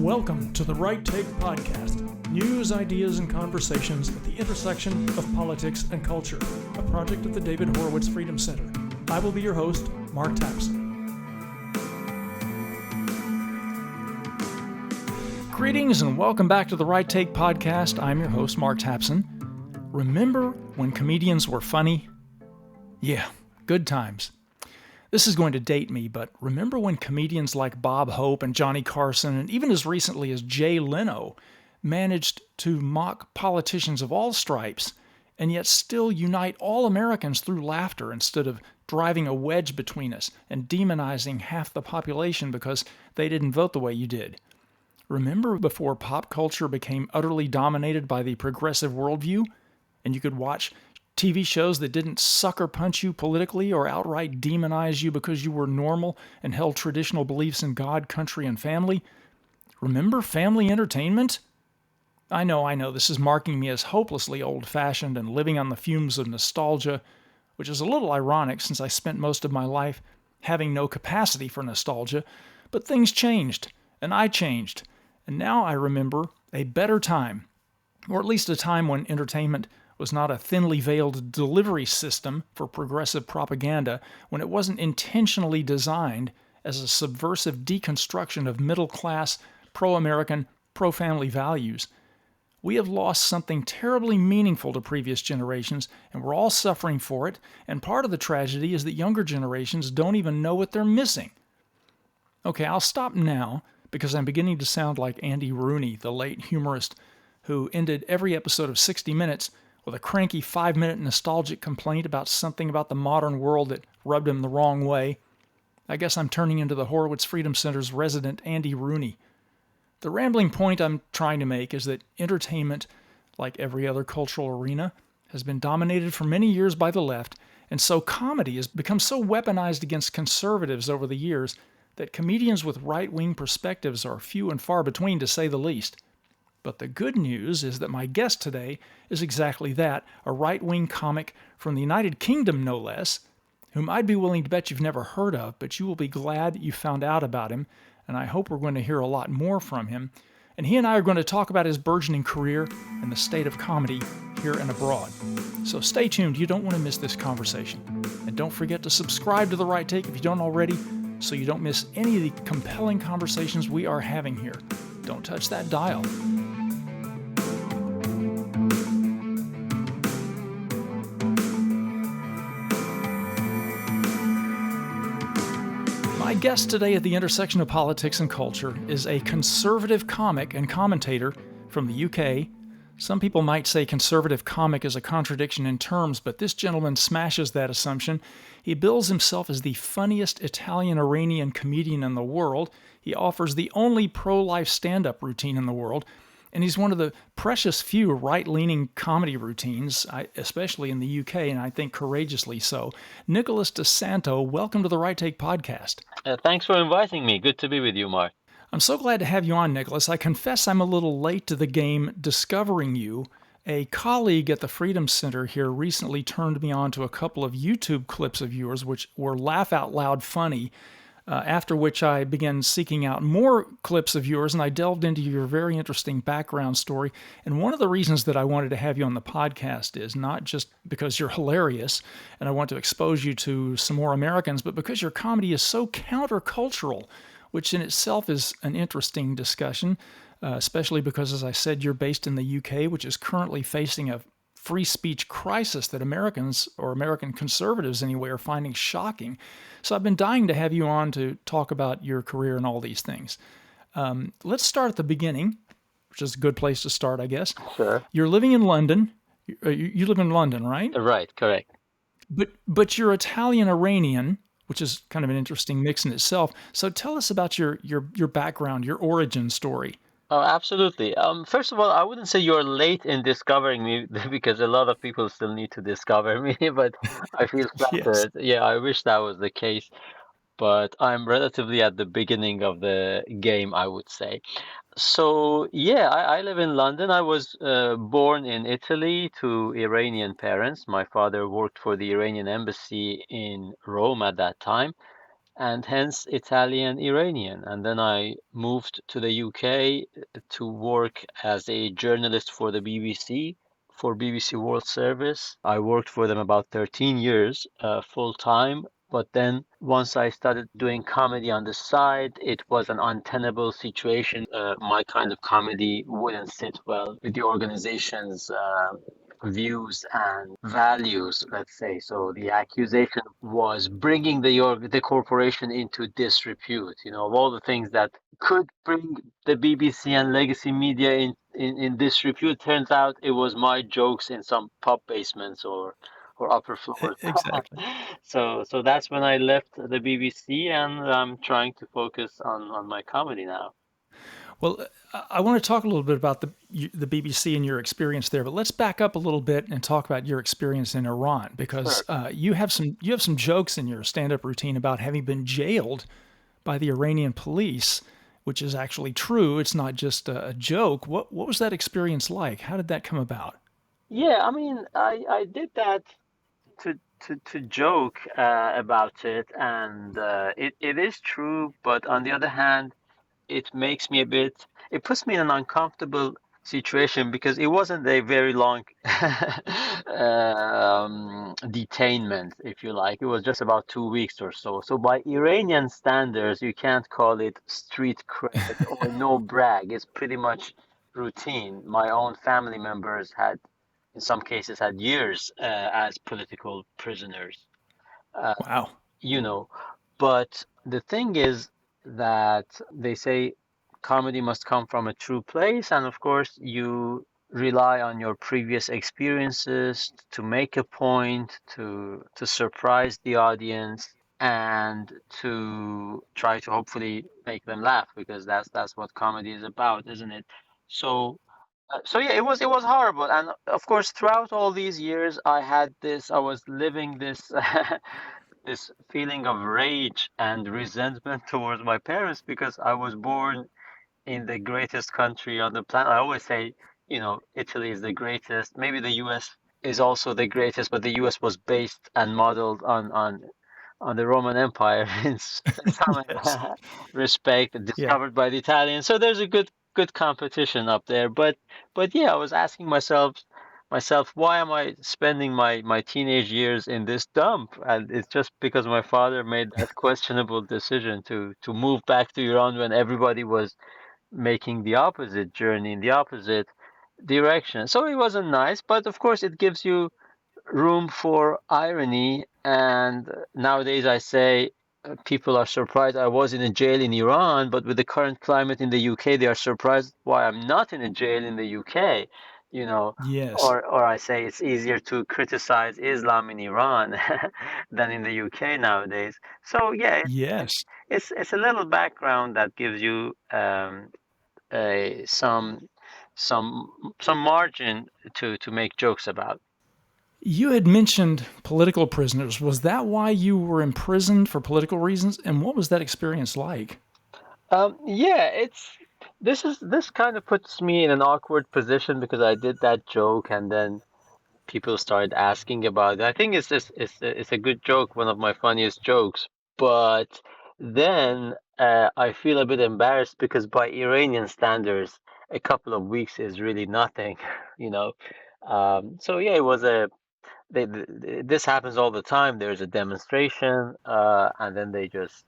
Welcome to the Right Take Podcast, news, ideas, and conversations at the intersection of politics and culture, a project of the David Horowitz Freedom Center. I will be your host, Mark Tapson. Greetings and welcome back to the Right Take Podcast. I'm your host, Mark Tapson. Remember when comedians were funny? Yeah, good times. This is going to date me, but remember when comedians like Bob Hope and Johnny Carson, and even as recently as Jay Leno, managed to mock politicians of all stripes and yet still unite all Americans through laughter instead of driving a wedge between us and demonizing half the population because they didn't vote the way you did? Remember before pop culture became utterly dominated by the progressive worldview, and you could watch TV shows that didn't sucker punch you politically or outright demonize you because you were normal and held traditional beliefs in God, country, and family? Remember family entertainment? I know, this is marking me as hopelessly old-fashioned and living on the fumes of nostalgia, which is a little ironic since I spent most of my life having no capacity for nostalgia, but things changed, and I changed, and now I remember a better time, or at least a time when entertainment was not a thinly veiled delivery system for progressive propaganda, when it wasn't intentionally designed as a subversive deconstruction of middle-class, pro-American, pro-family values. We have lost something terribly meaningful to previous generations, and we're all suffering for it, and part of the tragedy is that younger generations don't even know what they're missing. Okay, I'll stop now, because I'm beginning to sound like Andy Rooney, the late humorist, who ended every episode of 60 Minutes with a cranky 5-minute nostalgic complaint about something about the modern world that rubbed him the wrong way. I guess I'm turning into the Horowitz Freedom Center's resident Andy Rooney. The rambling point I'm trying to make is that entertainment, like every other cultural arena, has been dominated for many years by the left, and so comedy has become so weaponized against conservatives over the years that comedians with right-wing perspectives are few and far between, to say the least. But the good news is that my guest today is exactly that, a right-wing comic from the United Kingdom, no less, whom I'd be willing to bet you've never heard of, but you will be glad you found out about him, and I hope we're going to hear a lot more from him. And he and I are going to talk about his burgeoning career and the state of comedy here and abroad. So stay tuned, you don't want to miss this conversation. And don't forget to subscribe to The Right Take if you don't already, so you don't miss any of the compelling conversations we are having here. Don't touch that dial. My guest today at the intersection of politics and culture is a conservative comic and commentator from the UK. Some people might say conservative comic is a contradiction in terms, but this gentleman smashes that assumption. He bills himself as the funniest Italian-Iranian comedian in the world. He offers the only pro-life stand-up routine in the world, and he's one of the precious few right-leaning comedy routines, especially in the UK, and I think courageously so. Nicholas De Santo, welcome to the Right Take Podcast. Thanks for inviting me. Good to be with you, Mark. I'm so glad to have you on, Nicholas. I confess I'm a little late to the game discovering you. A colleague at the Freedom Center here recently turned me on to a couple of YouTube clips of yours, which were laugh-out-loud funny, after which I began seeking out more clips of yours, and I delved into your very interesting background story. And one of the reasons that I wanted to have you on the podcast is not just because you're hilarious, and I want to expose you to some more Americans, but because your comedy is so countercultural, which in itself is an interesting discussion, especially because, as I said, you're based in the UK, which is currently facing a free speech crisis that Americans, or American conservatives anyway, are finding shocking. So I've been dying to have you on to talk about your career and all these things. Let's start at the beginning, which is a good place to start, I guess. Sure. You're living in London. You live in London, right? Right, correct. But you're Italian-Iranian, which is kind of an interesting mix in itself. So tell us about your background, your origin story. Oh, absolutely. First of all, I wouldn't say you're late in discovering me because a lot of people still need to discover me, but I feel Yes. flattered. Yeah, I wish that was the case, but I'm relatively at the beginning of the game, I would say. So, yeah, I live in London. I was born in Italy to Iranian parents. My father worked for the Iranian embassy in Rome at that time. and hence Italian Iranian. And then I moved to the UK to work as a journalist for the BBC, for BBC World Service. I worked for them about 13 years full time. But then once I started doing comedy on the side, it was an untenable situation. My kind of comedy wouldn't sit well with the organization's views and values, let's say. So the accusation was bringing the corporation into disrepute. You know, of all the things that could bring the BBC and legacy media in disrepute, turns out it was my jokes in some pub basements or upper floors. Exactly. So that's when I left the BBC, and I'm trying to focus on my comedy now. Well, I want to talk a little bit about the BBC and your experience there, but let's back up a little bit and talk about your experience in Iran because Sure. you have some jokes in your stand up routine about having been jailed by the Iranian police, which is actually true. It's not just a joke. What was that experience like? How did that come about? Yeah, I mean, I did that to joke about it, and it is true, but on the other hand, it makes me a bit, it puts me in an uncomfortable situation because it wasn't a very long detainment, if you like. It was just about 2 weeks or so. So by Iranian standards, you can't call it street cred or no brag. It's pretty much routine. My own family members had, in some cases, had years as political prisoners. Uh, Wow. you know. But the thing is that they say comedy must come from a true place, and of course, you rely on your previous experiences to make a point, to surprise the audience, and to try to hopefully make them laugh, because that's what comedy is about, isn't it? So so yeah, it was horrible, and of course, throughout all these years, I was living this this feeling of rage and resentment towards my parents because I was born in the greatest country on the planet. I always say, Italy is the greatest. Maybe the US is also the greatest, but the US was based and modeled on the Roman Empire in some Yes. respect, Yeah. discovered by the Italians. So there's a good competition up there. But yeah, I was asking myself, why am I spending my teenage years in this dump? And it's just because my father made that questionable decision to move back to Iran when everybody was making the opposite journey in the opposite direction. So it wasn't nice, but of course it gives you room for irony. And nowadays I say people are surprised I was in a jail in Iran, but with the current climate in the UK, they are surprised why I'm not in a jail in the UK, you know. Yes. Or I say it's easier to criticize Islam in Iran than in the UK nowadays. So yeah, Yes. it's a little background that gives you a, some some margin to make jokes about. You had mentioned political prisoners. Was that why you were imprisoned for political reasons? And what was that experience like? Yeah, this kind of puts me in an awkward position because I did that joke and then people started asking about it. I think it's a good joke, one of my funniest jokes. But then I feel a bit embarrassed because by Iranian standards, a couple of weeks is really nothing, you know. So yeah, it was this happens all the time. There's a demonstration, and then they just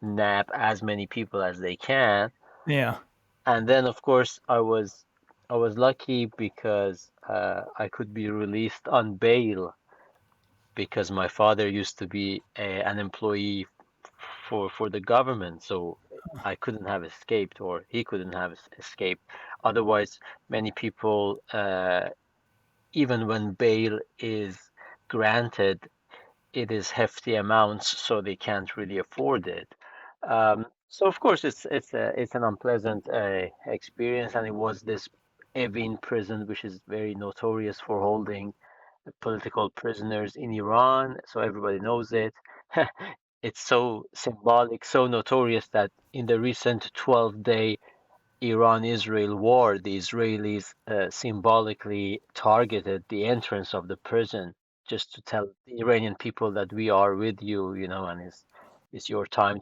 nab as many people as they can. Yeah. And then, of course, I was lucky because I could be released on bail because my father used to be an employee for the government, so I couldn't have escaped, or he couldn't have escaped. Otherwise, many people, even when bail is granted, it is hefty amounts, so they can't really afford it. So of course it's an unpleasant experience, and it was this Evin prison, which is very notorious for holding political prisoners in Iran, so everybody knows it. It's so symbolic, so notorious that in the recent 12-day Iran-Israel war, the Israelis symbolically targeted the entrance of the prison just to tell the Iranian people that we are with you, and it's your time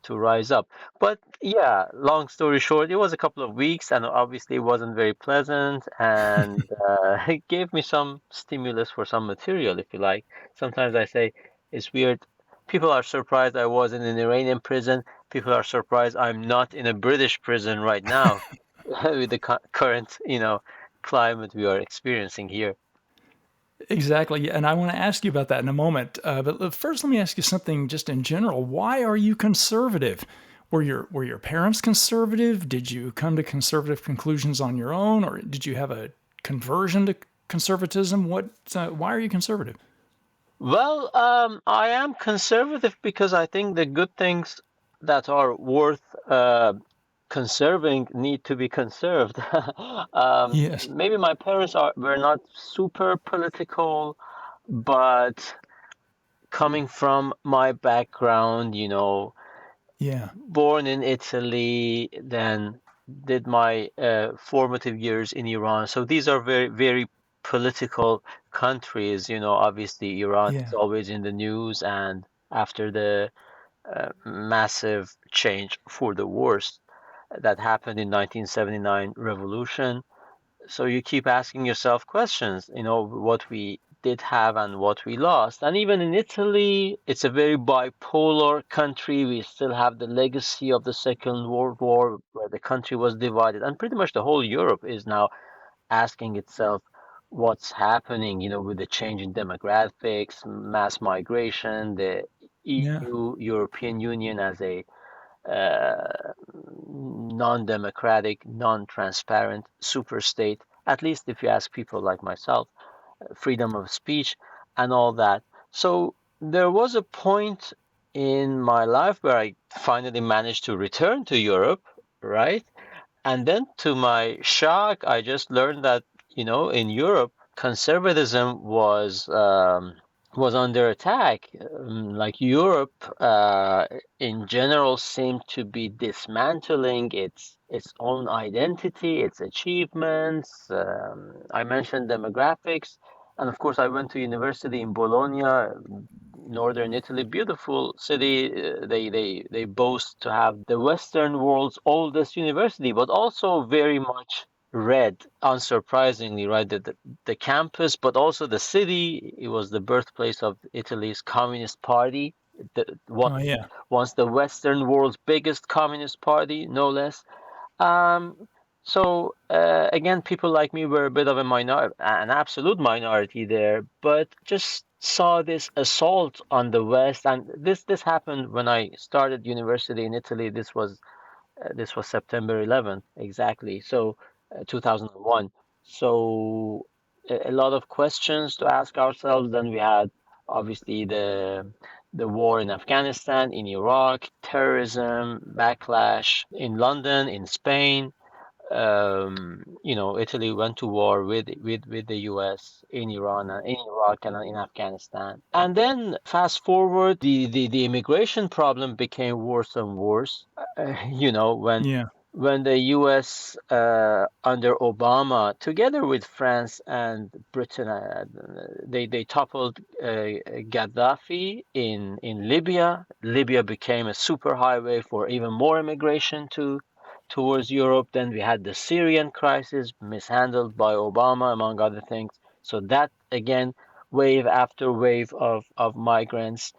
to rise up. But yeah, long story short, it was a couple of weeks, and obviously it wasn't very pleasant, and it gave me some stimulus for some material, if you like. Sometimes I say it's weird. People are surprised I was in an Iranian prison. People are surprised I'm not in a British prison right now with the current, climate we are experiencing here. Exactly. And I want to ask you about that in a moment. But first, let me ask you something just in general. Why are you conservative? Were your parents conservative? Did you come to conservative conclusions on your own, or did you have a conversion to conservatism? Why are you conservative? Well, I am conservative because I think the good things that are worth conserving need to be conserved. Yes. Maybe my parents were not super political, but coming from my background, Yeah. born in Italy, then did my formative years in Iran. So these are very, very political countries. Obviously, Iran is Yeah. always in the news, and after the massive change for the worst that happened in 1979 revolution, so you keep asking yourself questions, what we did have and what we lost. And even in Italy, it's a very bipolar country. We still have the legacy of the Second World War, where the country was divided. And pretty much the whole Europe is now asking itself what's happening, with the change in demographics, mass migration, the Yeah. EU, European Union as a non-democratic, non-transparent superstate, at least if you ask people like myself, freedom of speech and all that. So there was a point in my life where I finally managed to return to Europe, right? And then to my shock, I just learned that, in Europe, conservatism was under attack. Like Europe, in general, seemed to be dismantling its own identity, its achievements. I mentioned demographics, and of course, I went to university in Bologna, northern Italy, beautiful city. They boast to have the Western world's oldest university, but also very much red, unsurprisingly, right? The campus, but also the city. It was the birthplace of Italy's Communist Party. The, Oh, once, yeah. once the Western world's biggest communist party, no less. So again, people like me were a bit of a minority, an absolute minority there, but just saw this assault on the West, and this happened when I started university in Italy. This was September 11th exactly, so 2001. So a lot of questions to ask ourselves. Then we had obviously the war in Afghanistan, in Iraq, terrorism, backlash in London, in Spain. Italy went to war with the US in Iran, in Iraq, and in Afghanistan. And then fast forward, the immigration problem became worse and worse. When Yeah. the US under Obama, together with France and Britain, they toppled Gaddafi in Libya. Libya became a superhighway for even more immigration towards Europe. Then we had the Syrian crisis, mishandled by Obama, among other things. So that again, wave after wave of migrants.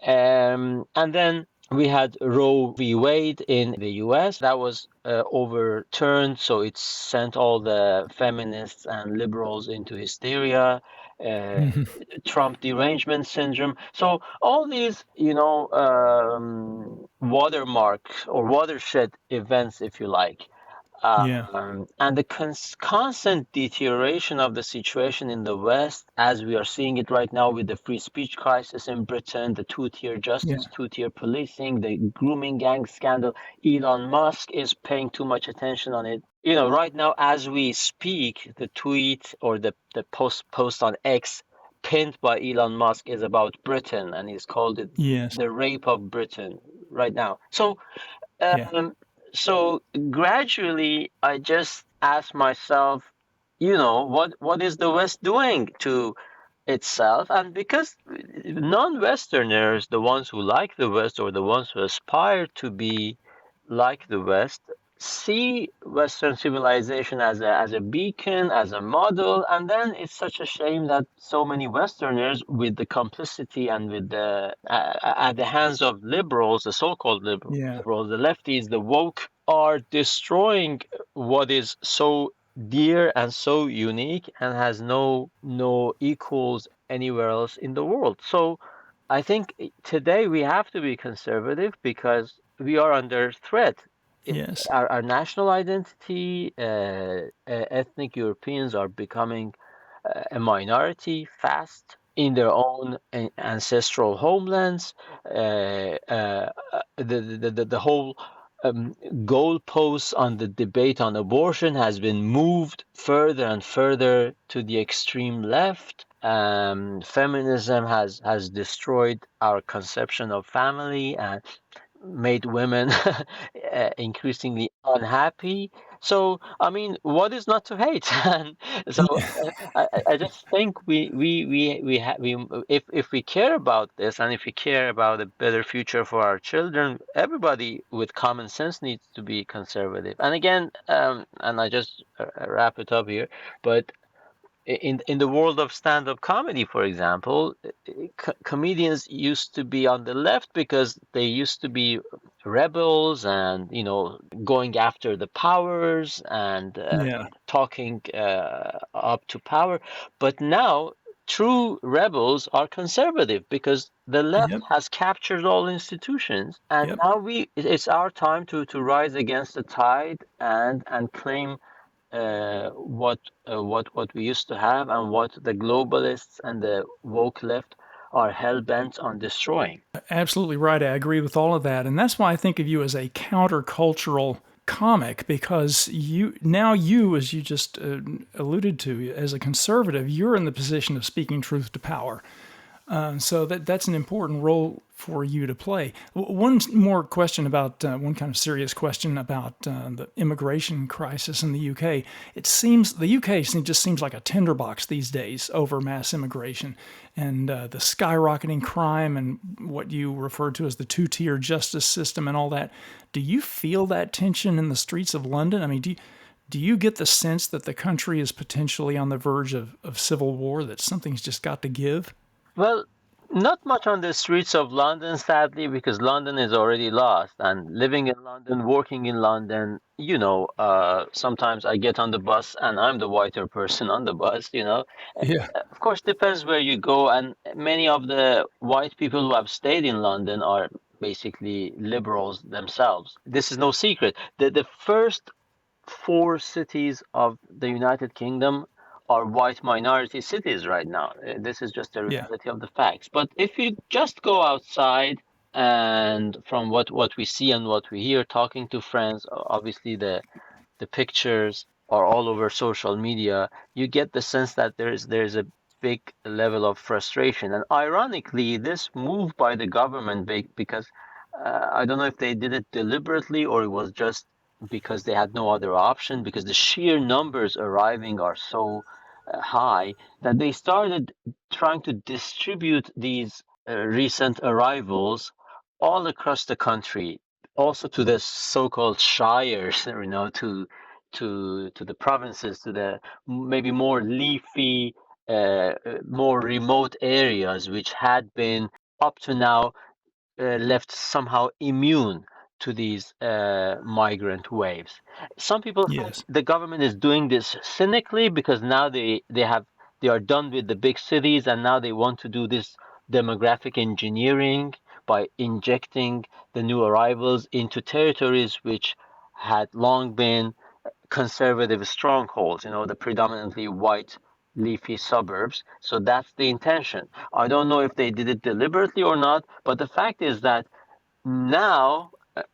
And then we had Roe v. Wade in the US. That was overturned, so it sent all the feminists and liberals into hysteria. Uh, Trump derangement syndrome. So all these, watermark or watershed events, if you like, Yeah. and the constant deterioration of the situation in the West, as we are seeing it right now with the free speech crisis in Britain, the two-tier Yeah. justice, two-tier policing, the grooming gang scandal. Elon Musk is paying too much attention on it. Right now, as we speak, the tweet or the post on X pinned by Elon Musk is about Britain, and he's called it Yes. the rape of Britain right now. Yeah. Um, so gradually, I just asked myself, what is the West doing to itself, and because non-Westerners, the ones who like the West or the ones who aspire to be like the West, see Western civilization as a beacon, as a model, and then it's such a shame that so many Westerners, with the complicity and with the at the hands of liberals, the so-called Yeah. liberals, the lefties, the woke, are destroying what is so dear and so unique and has no equals anywhere else in the world. So I think today we have to be conservative because we are under threat. Yes. Our national identity, ethnic Europeans are becoming a minority fast in their own ancestral homelands. The whole goalposts on the debate on abortion has been moved further and further to the extreme left. Feminism has destroyed our conception of family and made women increasingly unhappy. So, I mean, what is not to hate? And so, I just think if we care about this and if we care about a better future for our children, everybody with common sense needs to be conservative. And again, and I just wrap it up here, but in the world of stand-up comedy, for example, comedians used to be on the left because they used to be rebels and going after the powers and Yeah. talking up to power. But now true rebels are conservative because the left Yep. has captured all institutions, and Yep. now it's our time to rise against the tide and claim what we used to have and what the globalists and the woke left are hell bent on destroying. Absolutely right. I agree with all of that. And that's why I think of you as a countercultural comic, because you, as you just alluded to, as a conservative, you're in the position of speaking truth to power. So that's an important role for you to play. One more question about one kind of serious question about the immigration crisis in the UK. It seems the UK just seems like a tinderbox these days over mass immigration and the skyrocketing crime and what you refer to as the two-tier justice system and all that. Do you feel that tension in the streets of London? I mean, do you get the sense that the country is potentially on the verge of civil war, that something's just got to give? Well, not much on the streets of London, sadly, because London is already lost. And living in London, working in London, sometimes I get on the bus and I'm the whiter person on the bus. Yeah. Of course, depends where you go. And many of the white people who have stayed in London are basically liberals themselves. This is no secret. The first four cities of the United Kingdom are white minority cities right now. This is just the Yeah. reality of the facts. But if you just go outside and from what we see and what we hear, talking to friends, obviously the pictures are all over social media, you get the sense that there's a big level of frustration. And ironically, this move by the government, because I don't know if they did it deliberately or it was just because they had no other option, because the sheer numbers arriving are so high that they started trying to distribute these recent arrivals all across the country, also to the so-called shires, to the provinces, to the maybe more leafy, more remote areas, which had been up to now left somehow immune to these migrant waves. Some people think Yes. the government is doing this cynically because now they are done with the big cities and now they want to do this demographic engineering by injecting the new arrivals into territories which had long been conservative strongholds, the predominantly white leafy suburbs. So that's the intention. I don't know if they did it deliberately or not, but the fact is that now,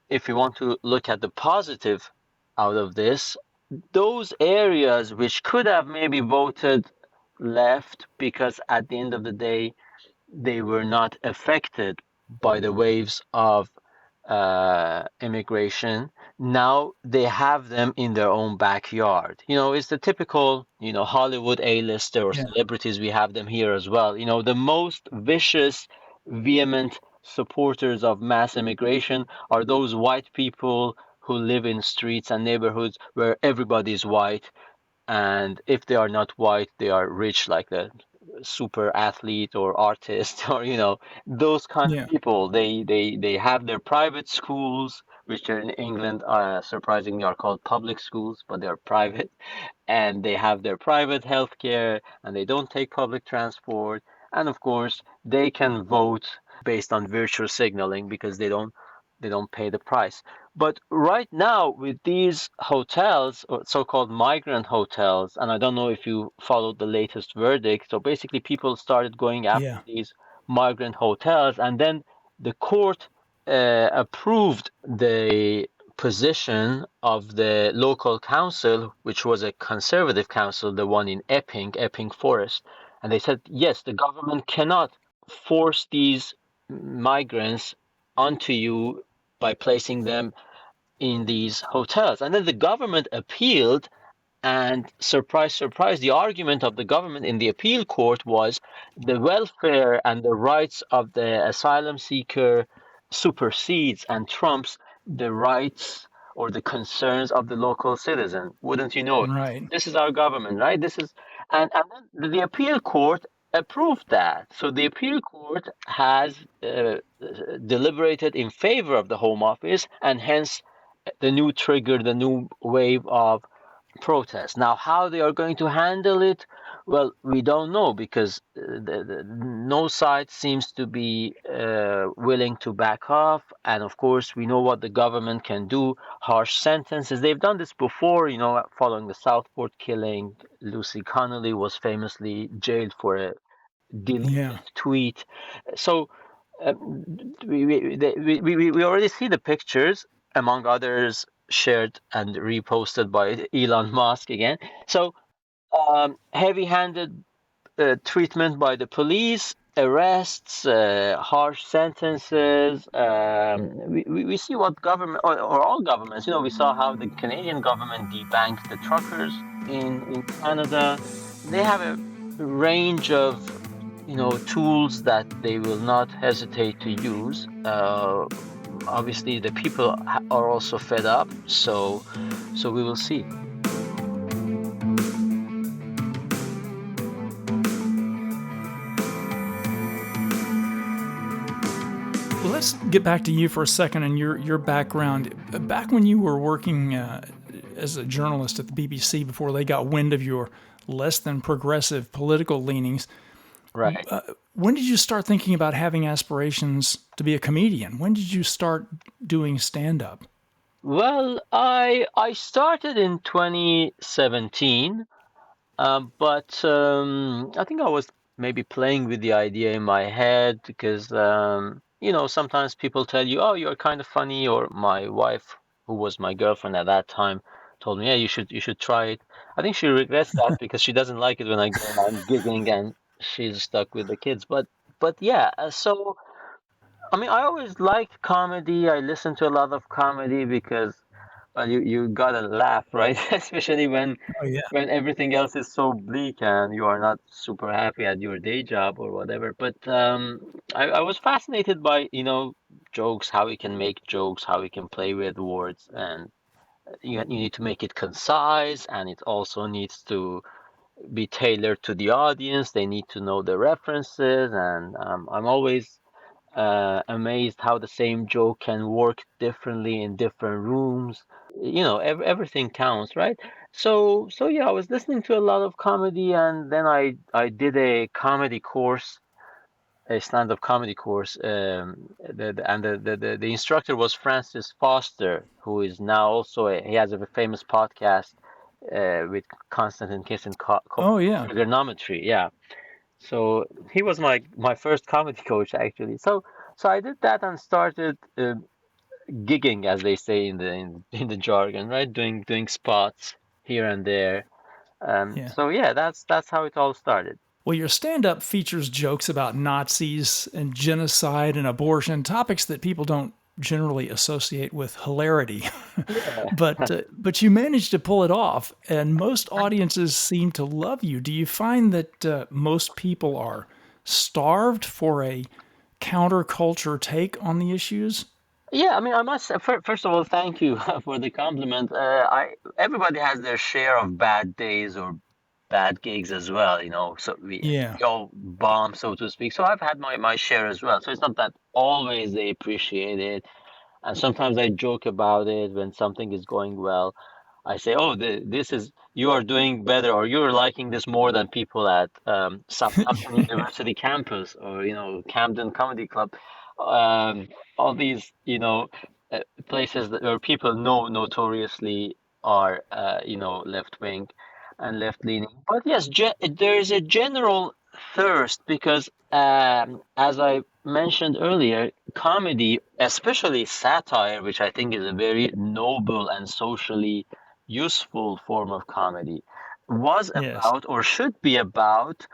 if you want to look at the positive out of this, those areas which could have maybe voted left because at the end of the day they were not affected by the waves of immigration, now they have them in their own backyard. It's the typical, Hollywood A-lister or Yeah. celebrities. We have them here as well. The most vicious, vehement supporters of mass immigration are those white people who live in streets and neighborhoods where everybody is white, and if they are not white, they are rich, like a super athlete or artist, or those kind of Yeah. people. They have their private schools, which in England, surprisingly, are called public schools, but they're private, and they have their private healthcare, and they don't take public transport, and of course they can vote based on virtual signaling because they don't pay the price. But right now, with these hotels, or so-called migrant hotels, and I don't know if you followed the latest verdict. So basically, people started going after Yeah. these migrant hotels, and then the court approved the position of the local council, which was a conservative council, the one in Epping Forest. And they said, yes, the government cannot force these migrants onto you by placing them in these hotels. And then the government appealed, and surprise, surprise, the argument of the government in the appeal court was the welfare and the rights of the asylum seeker supersedes and trumps the rights or the concerns of the local citizen. Wouldn't you know it? Right. This is our government, right? And then the appeal court approved that. So the appeal court has deliberated in favor of the Home Office, and hence the new trigger, the new wave of protest. Now, how they are going to handle it, well, we don't know, because no side seems to be willing to back off. And of course, we know what the government can do: harsh sentences. They've done this before, following the Southport killing. Lucy Connolly was famously jailed for a deleted Yeah. tweet. So we already see the pictures, among others, shared and reposted by Elon Musk again. So heavy-handed treatment by the police, arrests, harsh sentences. We see what government, or all governments. We saw how the Canadian government debanked the truckers in Canada. They have a range of tools that they will not hesitate to use. Obviously, the people are also fed up, so we will see. Well, let's get back to you for a second and your background. Back when you were working as a journalist at the BBC, before they got wind of your less than progressive political leanings, Right. when did you start thinking about having aspirations to be a comedian? When did you start doing stand-up? Well, I started in 2017, but I think I was maybe playing with the idea in my head because sometimes people tell you, "Oh, you're kind of funny," or my wife, who was my girlfriend at that time, told me, "Yeah, you should try it." I think she regrets that because she doesn't like it when I go around giggling and she's stuck with the kids. But yeah, so I mean, I always liked comedy. I listened to a lot of comedy because, well, you gotta laugh, right? Especially when Oh yeah. when everything else is so bleak and you are not super happy at your day job or whatever. But I was fascinated by, jokes, how we can make jokes, how we can play with words, and you need to make it concise, and it also needs to be tailored to the audience. They need to know the references, and I'm always amazed how the same joke can work differently in different rooms. Everything counts, right? So yeah, I was listening to a lot of comedy, and then I did a comedy course, a stand-up comedy course. And the instructor was Francis Foster, who is now also he has a famous podcast with Constantine Kissin called Oh yeah. Trigonometry. Yeah. So he was my first comedy coach, actually. So I did that and started gigging, as they say in the jargon, right? Doing spots here and there. Yeah. So yeah, that's how it all started. Well, your stand-up features jokes about Nazis and genocide and abortion, topics that people don't generally associate with hilarity. Yeah. But you managed to pull it off, and most audiences seem to love you. Do you find that most people are starved for a counterculture take on the issues? Yeah, I mean, I must say, first of all, thank you for the compliment. I Everybody has their share of bad days or bad gigs as well, you know. So Yeah. we all bomb, so to speak. So I've had my share as well. So it's not that always they appreciate it. And sometimes I joke about it when something is going well. I say, "Oh, this is you are doing better, or you're liking this more than people at Southampton University campus, or Camden Comedy Club." Um, all these, places where people know notoriously are, left wing and left leaning. But yes, there is a general thirst because, as I mentioned earlier, comedy, especially satire, which I think is a very noble and socially useful form of comedy, was Yes. about or should be about,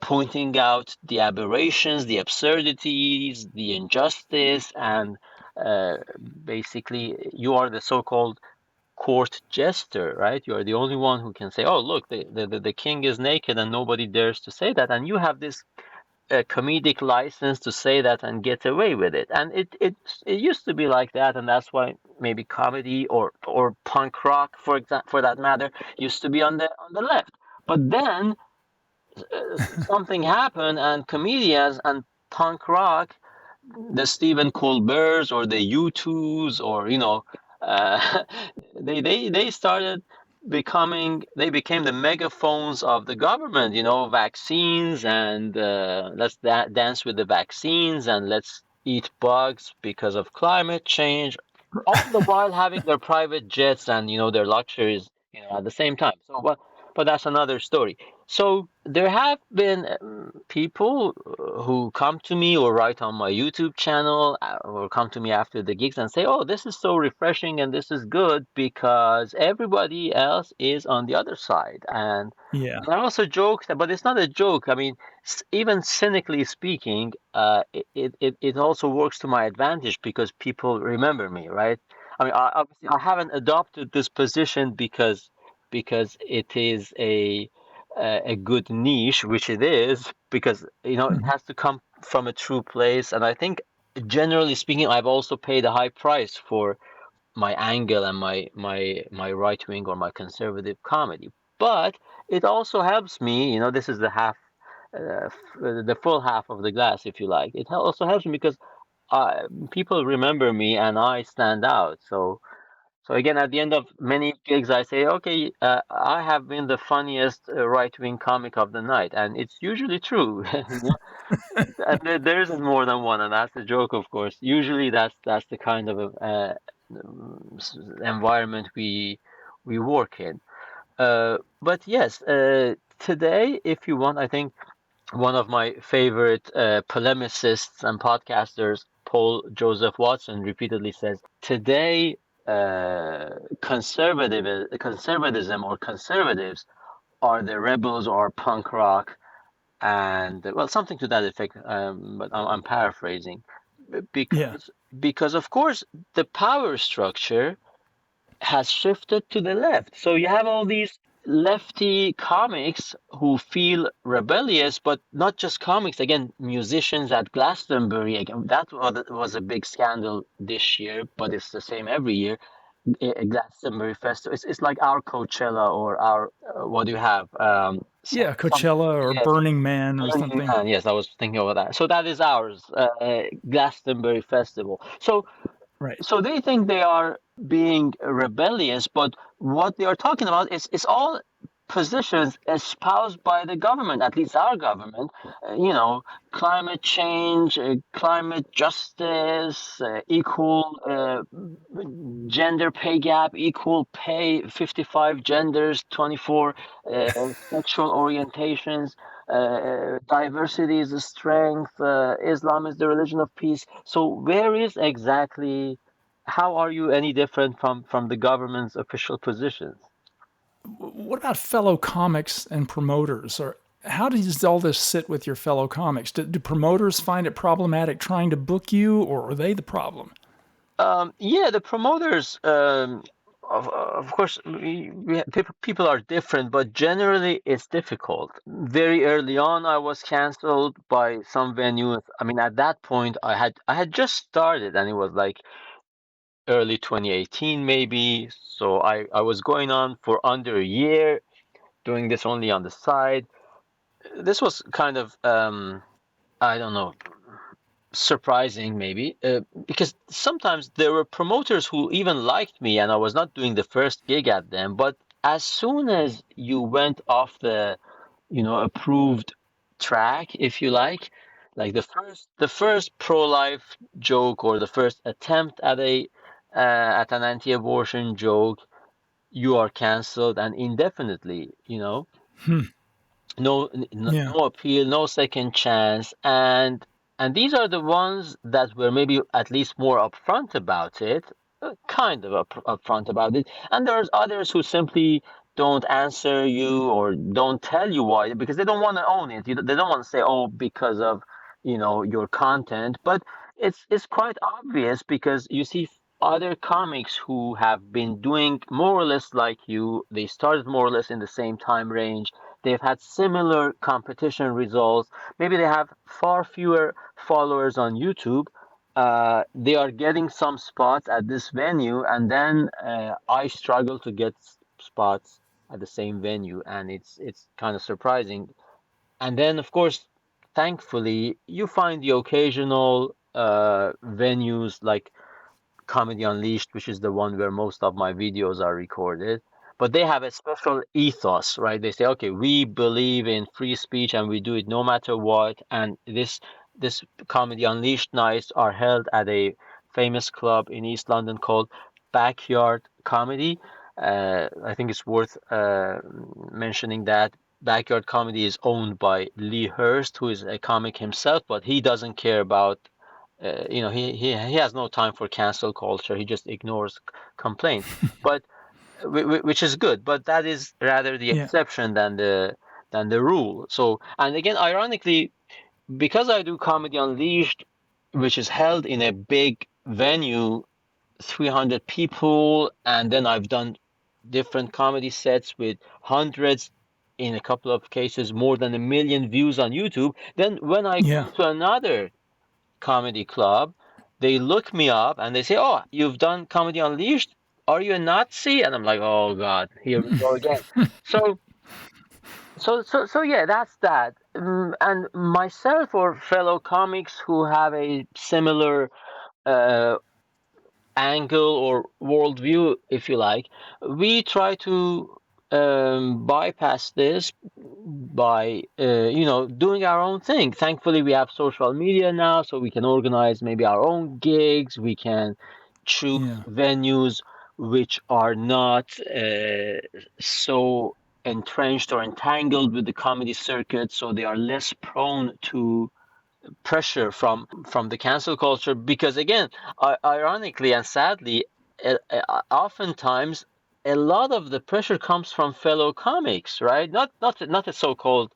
pointing out the aberrations, the absurdities, the injustice, and uh, basically, you are the so-called court jester, right? You are the only one who can say, "Oh, look, the king is naked," and nobody dares to say that, and you have this comedic license to say that and get away with it. And it used to be like that, and that's why maybe comedy or punk rock, for that matter, used to be on the left. But then something happened, and comedians and punk rock, the Stephen Colberts or the U2s, or uh, they started they became the megaphones of the government, vaccines, and let's dance with the vaccines, and let's eat bugs because of climate change, all the while having their private jets and their luxuries, at the same time. So, but that's another story. So there have been people who come to me or write on my YouTube channel or come to me after the gigs and say, "Oh, this is so refreshing and this is good because everybody else is on the other side." Yeah. And I also joke that, but it's not a joke. I mean, even cynically speaking, it also works to my advantage because people remember me, right? I mean, obviously, I haven't adopted this position because it is a good niche, which it is, because it Mhm. has to come from a true place. And I think, generally speaking, I've also paid a high price for my angle and my right wing or my conservative comedy. But it also helps me, this is the full half of the glass, if you like. It also helps me because people remember me and I stand out. So again, at the end of many gigs, I say, "Okay, I have been the funniest right-wing comic of the night," and it's usually true. And there isn't more than one, and that's the joke, of course. Usually, that's the kind of environment we work in. But yes, today, if you want, I think one of my favorite polemicists and podcasters, Paul Joseph Watson, repeatedly says, "Today, conservatism or conservatives are the rebels or punk rock," and well, something to that effect. But I'm paraphrasing, Yeah. because of course the power structure has shifted to the left. So you have all these lefty comics who feel rebellious, but not just comics. Again, musicians at Glastonbury. Again, that was a big scandal this year, but it's the same every year. Glastonbury Festival. It's like our Coachella or our what do you have? Yeah. Some Coachella or yes, Burning Man or Burning something. Man. Yes, I was thinking of that. So that is ours, Glastonbury Festival. Right. So they think they are being rebellious, but what they are talking about is all positions espoused by the government, at least our government. Climate change, climate justice, equal gender pay gap, equal pay, 55 genders, 24 sexual orientations. Diversity is a strength. Islam is the religion of peace. So where is exactly? How are you any different from the government's official positions? What about fellow comics and promoters? Or how does all this sit with your fellow comics? Do promoters find it problematic trying to book you, or are they the problem? Yeah, the promoters, of course, people are different, but generally it's difficult. Very early on, I was canceled by some venues. I mean, at that point, I had just started, and it was like early 2018, maybe. So I was going on for under a year, doing this only on the side. This was kind of I don't know, surprising maybe, because sometimes there were promoters who even liked me and I was not doing the first gig at them, but as soon as you went off the, approved track, if you like the first pro-life joke or the first attempt at an anti-abortion joke, you are canceled and indefinitely, Hmm. no Yeah. no appeal, no second chance, and these are the ones that were maybe at least more upfront about it, kind of upfront about it, and there's others who simply don't answer you or don't tell you why because they don't want to own it. They don't want to say, oh, because of your content, but it's quite obvious because you see other comics who have been doing more or less like you. They started more or less in the same time range. They've had similar competition results. Maybe they have far fewer followers on YouTube. They are getting some spots at this venue, and then I struggle to get spots at the same venue, and it's kind of surprising. And then, of course, thankfully, you find the occasional venues like Comedy Unleashed, which is the one where most of my videos are recorded. But they have a special ethos, right? They say, okay, we believe in free speech and we do it no matter what. And this Comedy Unleashed nights are held at a famous club in East London called Backyard Comedy. I think it's worth mentioning that Backyard Comedy is owned by Lee Hurst, who is a comic himself, but he doesn't care about he has no time for cancel culture. He just ignores complaints, but which is good. But that is rather the Yeah. exception than the rule. So, and again, ironically, because I do Comedy Unleashed, which is held in a big venue, 300 people, and then I've done different comedy sets with hundreds, in a couple of cases, more than 1 million views on YouTube. Then when I Yeah. go to another comedy club, they look me up and they say, "Oh, you've done Comedy Unleashed. Are you a Nazi?" And I'm like, "Oh God, here we go again." So, so yeah, that's that. And myself or fellow comics who have a similar uh, angle or worldview, if you like, we try to bypass this by doing our own thing. Thankfully, we have social media now, so we can organize maybe our own gigs. We can choose Yeah. venues which are not so entrenched or entangled with the comedy circuit, so they are less prone to pressure from the cancel culture because again, ironically and sadly, oftentimes a lot of the pressure comes from fellow comics, right? Not a so-called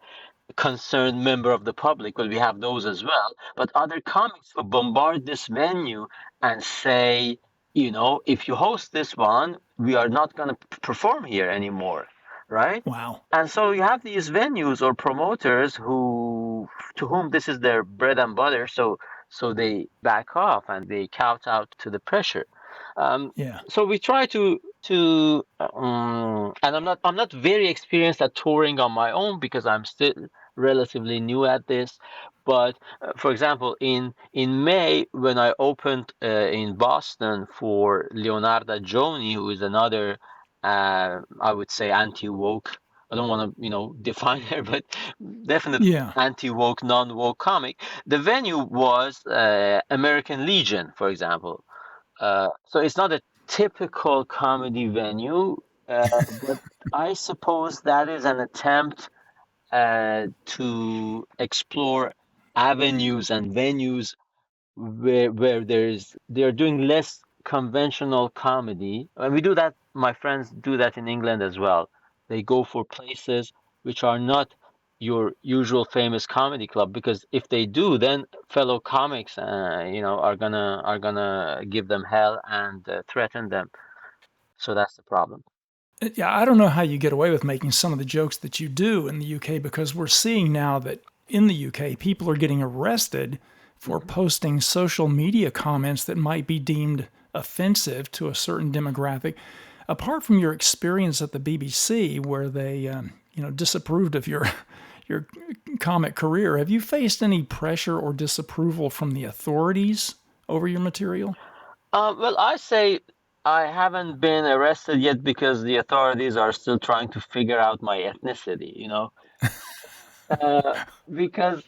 concerned member of the public, but we have those as well, but other comics who bombard this venue and say, if you host this one, we are not going to perform here anymore, right? Wow. And so you have these venues or promoters to whom this is their bread and butter, so they back off and they kowtow to the pressure. Um, Yeah. so we try and I'm not very experienced at touring on my own because I'm still relatively new at this. But for example, in May when I opened in Boston for Leonarda Joni, who is another I would say anti-woke. I don't want to define her, but definitely Yeah. anti-woke, non-woke comic. The venue was American Legion, for example. So it's not a typical comedy venue, but I suppose that is an attempt to explore avenues and venues where they're doing less conventional comedy. And we do that, my friends do that in England as well. They go for places which are not your usual famous comedy club, because if they do, then fellow comics, are gonna give them hell and threaten them. So that's the problem. Yeah, I don't know how you get away with making some of the jokes that you do in the UK because we're seeing now that in the UK, people are getting arrested for Mhm. posting social media comments that might be deemed offensive to a certain demographic. Apart from your experience at the BBC, where they, disapproved of your your comic career, have you faced any pressure or disapproval from the authorities over your material? Well, I say I haven't been arrested yet because the authorities are still trying to figure out my ethnicity. Uh, because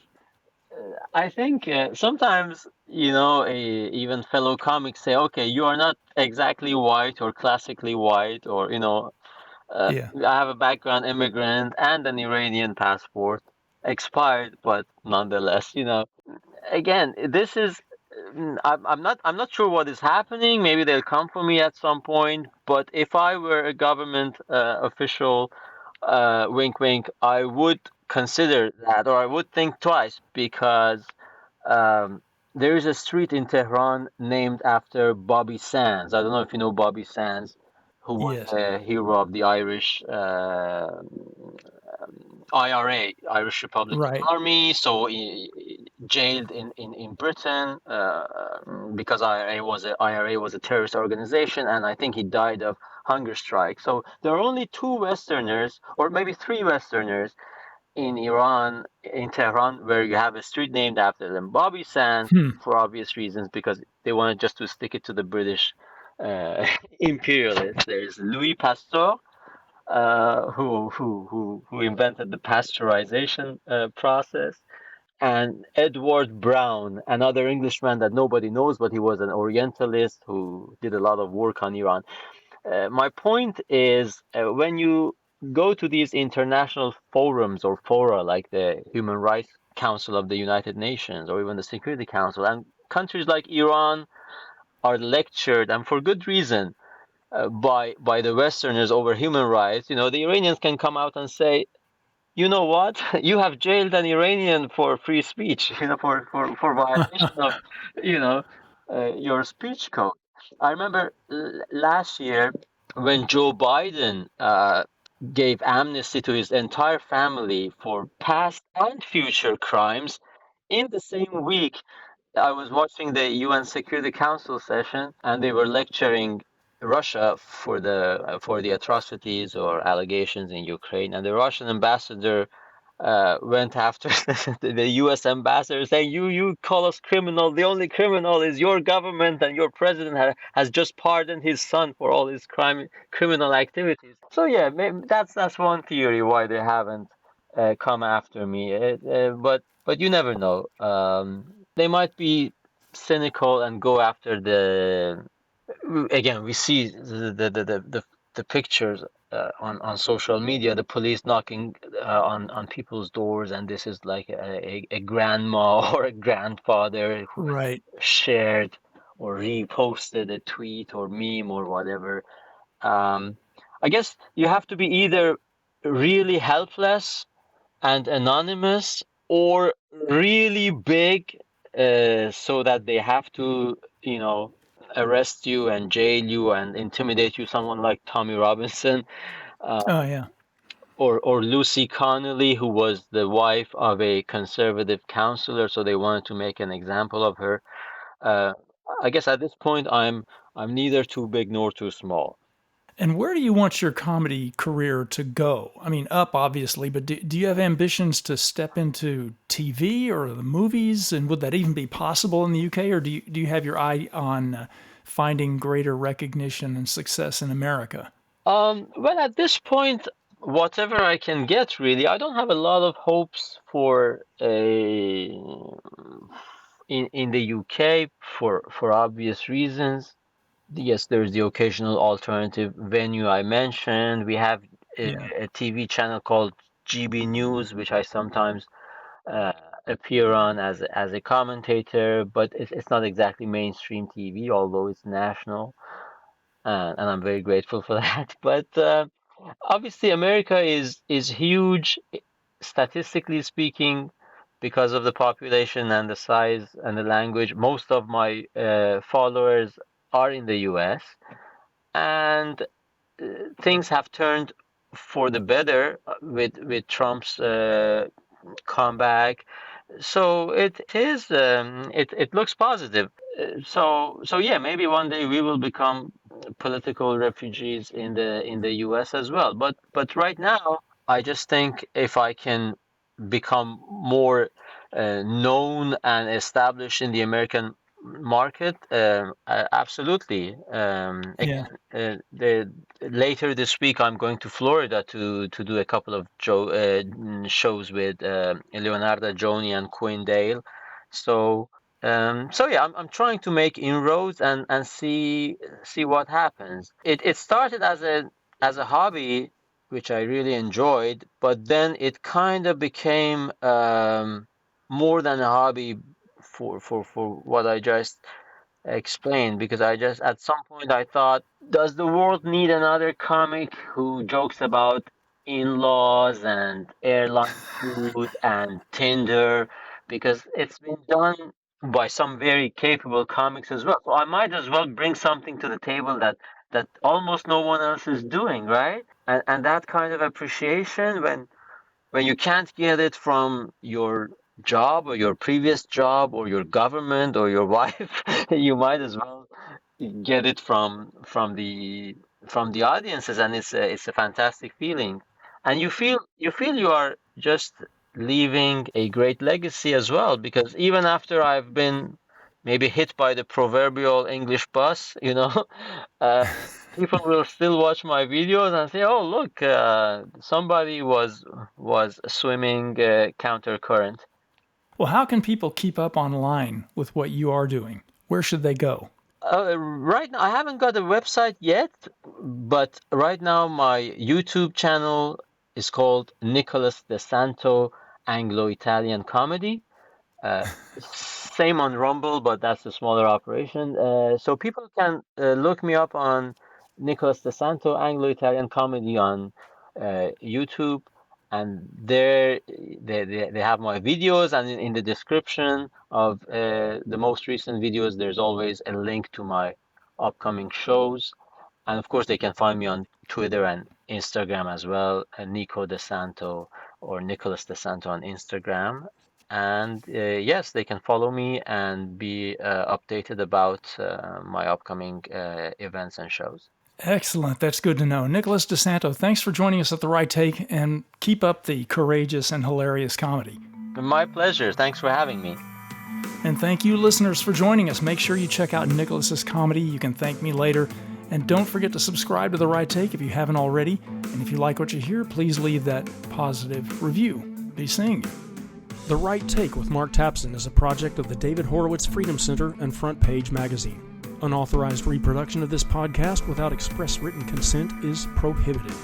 I think sometimes, even fellow comics say, okay, you are not exactly white or classically white, or, Yeah. I have a background immigrant and an Iranian passport, expired, but nonetheless, again, this is I'm not sure what is happening. Maybe they'll come for me at some point. But if I were a government official, wink, wink, I would consider that, or I would think twice, because um, there is a street in Tehran named after Bobby Sands. I don't know if you know Bobby Sands, who was Yes. a hero of the Irish IRA, Irish Republican Right. Army. So jailed in Britain because IRA was a terrorist organization, and I think he died of hunger strike. So there are only two Westerners, or maybe three Westerners, in Iran, in Tehran, where you have a street named after them. Bobby Sands, Hmm. for obvious reasons, because they wanted just to stick it to the British imperialists. There's Louis Pasteur, who invented the pasteurization process, and Edward Brown, another Englishman that nobody knows, but he was an Orientalist who did a lot of work on Iran. My point is, when you go to these international forums or fora like the Human Rights Council of the United Nations or even the Security Council, and countries like Iran are lectured, and for good reason, by the Westerners over human rights, the Iranians can come out and say, you know what? You have jailed an Iranian for free speech, for violation of, you know, your speech code. I remember last year when Joe Biden gave amnesty to his entire family for past and future crimes. In the same week, I was watching the UN Security Council session, and they were lecturing Russia for the atrocities or allegations in Ukraine, and the Russian ambassador went after the U.S. ambassador, saying, "You call us criminal. The only criminal is your government, and your president has just pardoned his son for all his criminal activities." So yeah, maybe that's one theory why they haven't come after me. But you never know. They might be cynical and go after the. Again, we see the pictures on social media, the police knocking on people's doors, and this is like a grandma or a grandfather who Right. shared or reposted a tweet or meme or whatever. Um, I guess you have to be either really helpless and anonymous, or really big, so that they have to, arrest you and jail you and intimidate you. Someone like Tommy Robinson, uh, Oh, yeah. or Lucy Connolly, who was the wife of a conservative counselor, so they wanted to make an example of her. Uh, I guess at this point, I'm neither too big nor too small. And where do you want your comedy career to go? I mean, up obviously, but do you have ambitions to step into TV or the movies? And would that even be possible in the UK? Or do you have your eye on finding greater recognition and success in America? Well, at this point, whatever I can get, really. I don't have a lot of hopes for a in the UK, for obvious reasons. Yes, there's the occasional alternative venue I mentioned. We have Yeah. a TV channel called GB News, which I sometimes uh, appear on as a commentator, but it's not exactly mainstream TV, although it's national, and I'm very grateful for that. But obviously, America is huge. statistically speaking, because of the population and the size and the language, most of my followers are in the US, and things have turned for the better with Trump's comeback. So it looks positive. So yeah, maybe one day we will become political refugees in the US as well. But right now, I just think if I can become more known and established in the American market, absolutely. Yeah. Again, later this week, I'm going to Florida to do a couple of shows with Leonardo Joni and Quinn Dale. So so yeah, I'm trying to make inroads and see what happens. It started as a hobby, which I really enjoyed, but then it kind of became more than a hobby for what I just explained, because I just at some point I thought, does the world need another comic who jokes about in-laws and airline food and Tinder? Because it's been done by some very capable comics as well. So I might as well bring something to the table that almost no one else is doing, right? And that kind of appreciation when you can't get it from your job or your previous job or your government or your wife, you might as well get it from the audiences, and it's a fantastic feeling, and you feel you are just leaving a great legacy as well, because even after I've been maybe hit by the proverbial English bus, uh, people will still watch my videos and say, "Oh, look, somebody was swimming counter current." Well, how can people keep up online with what you are doing? Where should they go? Right now, I haven't got a website yet, but right now my YouTube channel is called Nicholas De Santo Anglo-Italian Comedy. Uh, Same on Rumble, but that's a smaller operation. So people can look me up on Nicholas De Santo Anglo-Italian Comedy on YouTube, and there they have my videos, and in the description of the most recent videos, there's always a link to my upcoming shows. And of course, they can find me on Twitter and Instagram as well, Nico De Santo or Nicholas De Santo on Instagram. And yes, they can follow me and be updated about my upcoming events and shows. Excellent. That's good to know. Nicholas De Santo, thanks for joining us at The Right Take, and keep up the courageous and hilarious comedy. My pleasure. Thanks for having me. And thank you, listeners, for joining us. Make sure you check out Nicholas's comedy. You can thank me later. And don't forget to subscribe to The Right Take if you haven't already. And if you like what you hear, please leave that positive review. Be seeing you. The Right Take with Mark Tapson is a project of the David Horowitz Freedom Center and Front Page Magazine. Unauthorized reproduction of this podcast without express written consent is prohibited.